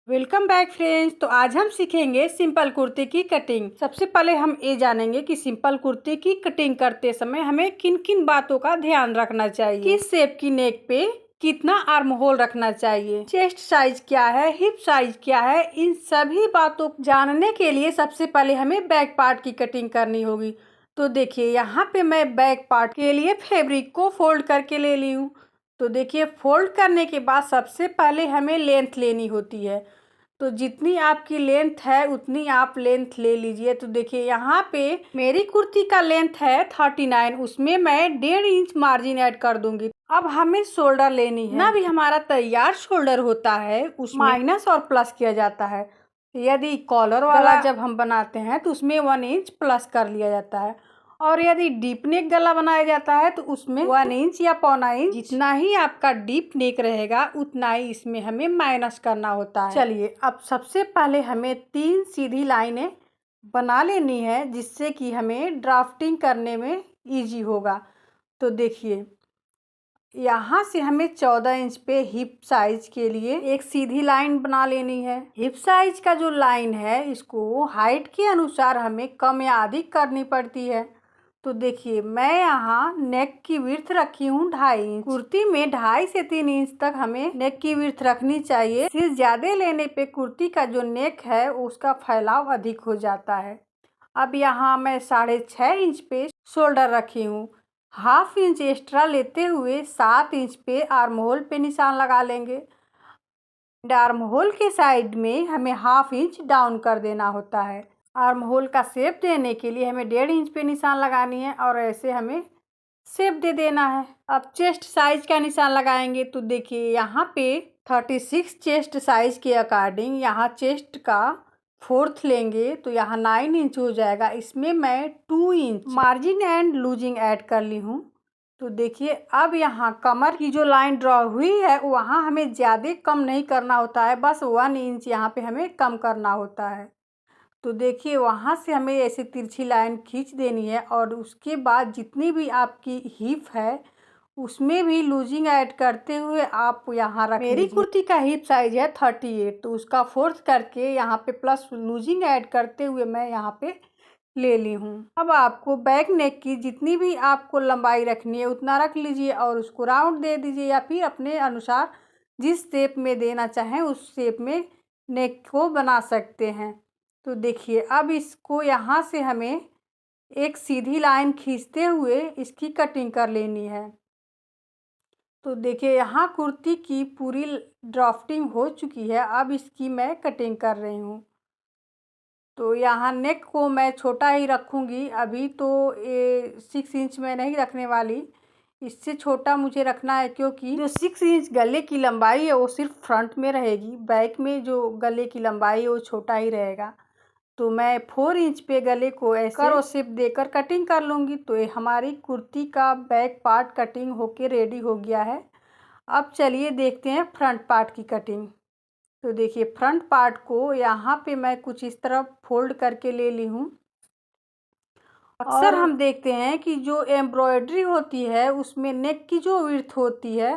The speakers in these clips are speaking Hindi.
Welcome back friends. तो आज हम सीखेंगे सिंपल कुर्ते की कटिंग। सबसे पहले हम ये जानेंगे कि सिंपल कुर्ते की कटिंग करते समय हमें किन किन बातों का ध्यान रखना चाहिए। किस शेप की नेक पे कितना आर्म होल रखना चाहिए, चेस्ट साइज क्या है, हिप साइज क्या है, इन सभी बातों को जानने के लिए सबसे पहले हमें बैक पार्ट की कटिंग करनी होगी। तो देखिए यहाँ पे मैं बैक पार्ट के लिए फैब्रिक को फोल्ड करके ले ली हूँ। तो देखिए फोल्ड करने के बाद सबसे पहले हमें लेंथ लेनी होती है। तो जितनी आपकी लेंथ है उतनी आप लेंथ ले लीजिए। तो देखिए यहाँ पे मेरी कुर्ती का लेंथ है 39, उसमें मैं 1.5 इंच मार्जिन ऐड कर दूंगी। अब हमें शोल्डर लेनी है ना, भी हमारा तैयार शोल्डर होता है उसमें माइनस और प्लस किया जाता है। यदि कॉलर वाला जब हम बनाते हैं तो उसमें 1 इंच प्लस कर लिया जाता है, और यदि डीप नेक गला बनाया जाता है तो उसमें 1 इंच या 0.25 इंच, जितना ही आपका डीप नेक रहेगा उतना ही इसमें हमें माइनस करना होता है। चलिए अब सबसे पहले हमें 3 सीधी लाइनें बना लेनी है, जिससे कि हमें ड्राफ्टिंग करने में इजी होगा। तो देखिए यहाँ से हमें 14 इंच पे हिप साइज के लिए एक सीधी लाइन बना लेनी है। हिप साइज का जो लाइन है इसको हाइट के अनुसार हमें कम या अधिक करनी पड़ती है। तो देखिए मैं यहाँ नेक की विड्थ रखी हूँ 2.5 इंच। कुर्ती में 2.5 से 3 इंच तक हमें नेक की विड्थ रखनी चाहिए। इससे ज्यादा लेने पे कुर्ती का जो नेक है उसका फैलाव अधिक हो जाता है। अब यहाँ मैं 6.5 इंच पे शोल्डर रखी हूँ। 1/2 इंच एक्स्ट्रा लेते हुए 7 इंच पे आर्म होल पे निशान लगा लेंगे। आर्म होल के साइड में हमें 1/2 इंच डाउन कर देना होता है। आर्म होल का शेप देने के लिए हमें 1.5 इंच पे निशान लगानी है और ऐसे हमें शेप दे देना है। अब चेस्ट साइज का निशान लगाएंगे। तो देखिए यहाँ पे 36 चेस्ट साइज के अकॉर्डिंग यहाँ चेस्ट का 4th लेंगे तो यहाँ 9 इंच हो जाएगा। इसमें मैं 2 inch margin and losing add कर ली हूँ। तो देखिए अब यहाँ कमर की जो लाइन ड्रॉ हुई है वहाँ हमें ज़्यादा कम नहीं करना होता है, बस 1 इंच यहाँ पे हमें कम करना होता है। तो देखिए वहाँ से हमें ऐसे तिरछी लाइन खींच देनी है और उसके बाद जितनी भी आपकी हिप है उसमें भी लूजिंग ऐड करते हुए आप यहाँ रख मेरी कुर्ती का हिप साइज है 38, तो उसका 4th करके यहाँ पे प्लस लूजिंग ऐड करते हुए मैं यहाँ पे ले ली हूँ। अब आपको बैक नेक की जितनी भी आपको लंबाई रखनी है उतना रख लीजिए और उसको राउंड दे दीजिए, या फिर अपने अनुसार जिस शेप में देना चाहें उस शेप में नेक को बना सकते हैं। तो देखिए अब इसको यहाँ से हमें एक सीधी लाइन खींचते हुए इसकी कटिंग कर लेनी है। तो देखिए यहाँ कुर्ती की पूरी ड्राफ्टिंग हो चुकी है। अब इसकी मैं कटिंग कर रही हूँ। तो यहाँ नेक को मैं छोटा ही रखूँगी अभी, तो ये 6 इंच में नहीं रखने वाली, इससे छोटा मुझे रखना है क्योंकि जो 6 इंच गले की लंबाई है वो सिर्फ फ्रंट में रहेगी, बैक में जो गले की लंबाई है वो छोटा ही रहेगा। तो मैं 4 इंच पे गले को ऐसे करो शेप देकर कटिंग कर लूँगी। तो ये हमारी कुर्ती का बैक पार्ट कटिंग होके रेडी हो गया है। अब चलिए देखते हैं फ्रंट पार्ट की कटिंग। तो देखिए फ्रंट पार्ट को यहाँ पे मैं कुछ इस तरह फोल्ड करके ले ली हूँ। अक्सर हम देखते हैं कि जो एम्ब्रॉयडरी होती है उसमें नेक की जो विड्थ होती है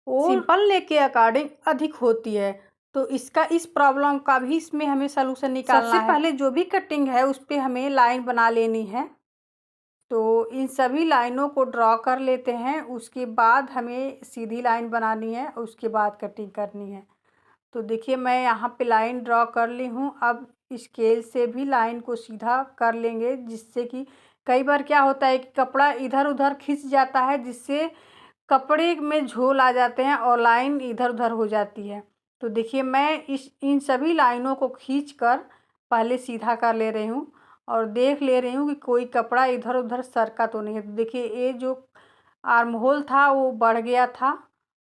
वो सिंपल नेक के अकॉर्डिंग अधिक होती है। तो इसका इस प्रॉब्लम का भी इसमें हमें सलूशन निकालना है। सबसे पहले जो भी कटिंग है उस पर हमें लाइन बना लेनी है। तो इन सभी लाइनों को ड्रॉ कर लेते हैं, उसके बाद हमें सीधी लाइन बनानी है, उसके बाद कटिंग करनी है। तो देखिए मैं यहाँ पे लाइन ड्रॉ कर ली हूँ। अब स्केल से भी लाइन को सीधा कर लेंगे, जिससे कि कई बार क्या होता है कि कपड़ा इधर उधर खिंच जाता है, जिससे कपड़े में झोल आ जाते हैं और लाइन इधर उधर हो जाती है। तो देखिए मैं इन सभी लाइनों को खींचकर पहले सीधा कर ले रही हूँ और देख ले रही हूँ कि कोई कपड़ा इधर उधर सरका तो नहीं है। तो देखिए ये जो आर्म होल था वो बढ़ गया था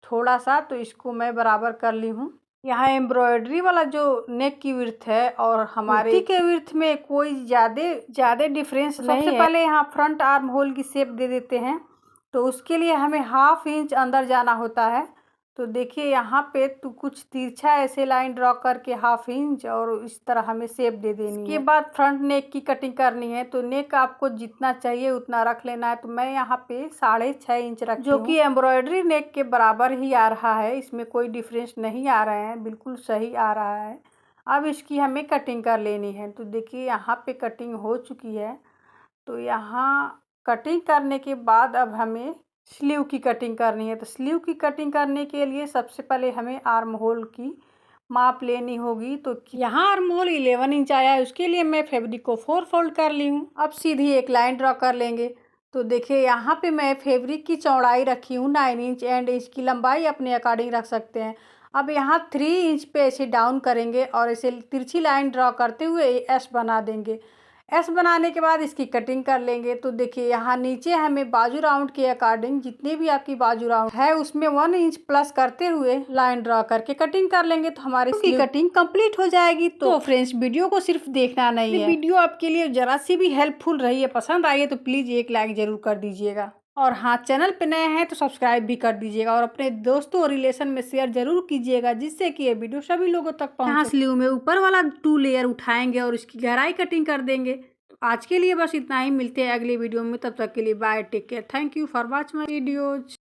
थोड़ा सा, तो इसको मैं बराबर कर ली हूँ। यहाँ एम्ब्रॉयडरी वाला जो नेक की विड्थ है और हमारे कुर्ती के विड्थ में कोई ज़्यादा डिफरेंस नहीं है। सबसे पहले यहाँ फ्रंट आर्म होल की शेप दे देते हैं। तो उसके लिए हमें 1/2 इंच अंदर जाना होता है। तो देखिए यहाँ पे तो कुछ तिरछा ऐसे लाइन ड्रॉ करके 1/2 इंच और इस तरह हमें शेप दे देनी है। इसके बाद फ्रंट नेक की कटिंग करनी है। तो नेक आपको जितना चाहिए उतना रख लेना है। तो मैं यहाँ पे 6.5 इंच रखी हूँ, जो कि एम्ब्रॉयडरी नेक के बराबर ही आ रहा है। इसमें कोई डिफरेंस नहीं आ रहे हैं, बिल्कुल सही आ रहा है। अब इसकी हमें कटिंग कर लेनी है। तो देखिए यहाँ पे कटिंग हो चुकी है। तो यहाँ कटिंग करने के बाद अब हमें स्लीव की कटिंग करनी है। तो स्लीव की कटिंग करने के लिए सबसे पहले हमें आर्म होल की माप लेनी होगी। तो यहाँ आर्म होल 11 इंच आया है, उसके लिए मैं फैब्रिक को 4 फोल्ड कर ली हूँ। अब सीधी एक लाइन ड्रॉ कर लेंगे। तो देखिए यहाँ पे मैं फैब्रिक की चौड़ाई रखी हूँ 9 इंच एंड इसकी लंबाई अपने अकॉर्डिंग रख सकते हैं। अब यहाँ 3 इंच पे ऐसे डाउन करेंगे और ऐसे तिरछी लाइन ड्रॉ करते हुए एस बना देंगे। एस बनाने के बाद इसकी कटिंग कर लेंगे। तो देखिए यहाँ नीचे हमें बाजू राउंड के अकॉर्डिंग जितने भी आपकी बाजू राउंड है उसमें 1 इंच प्लस करते हुए लाइन ड्रॉ करके कटिंग कर लेंगे। तो हमारी इसकी कटिंग कंप्लीट हो जाएगी। तो फ्रेंड्स, वीडियो को सिर्फ देखना नहीं है, वीडियो आपके लिए जरा सी भी हेल्पफुल रही है, पसंद आई है तो प्लीज़ एक लाइक जरूर कर दीजिएगा। और हाँ, चैनल पे नए हैं तो सब्सक्राइब भी कर दीजिएगा और अपने दोस्तों और रिलेशन में शेयर जरूर कीजिएगा, जिससे कि ये वीडियो सभी लोगों तक पहुंचे। यहाँ स्लीव में ऊपर वाला 2 लेयर उठाएंगे और इसकी गहराई कटिंग कर देंगे। तो आज के लिए बस इतना ही, मिलते हैं अगली वीडियो में। तब तक के लिए bye, take care, thank you for watch my videos.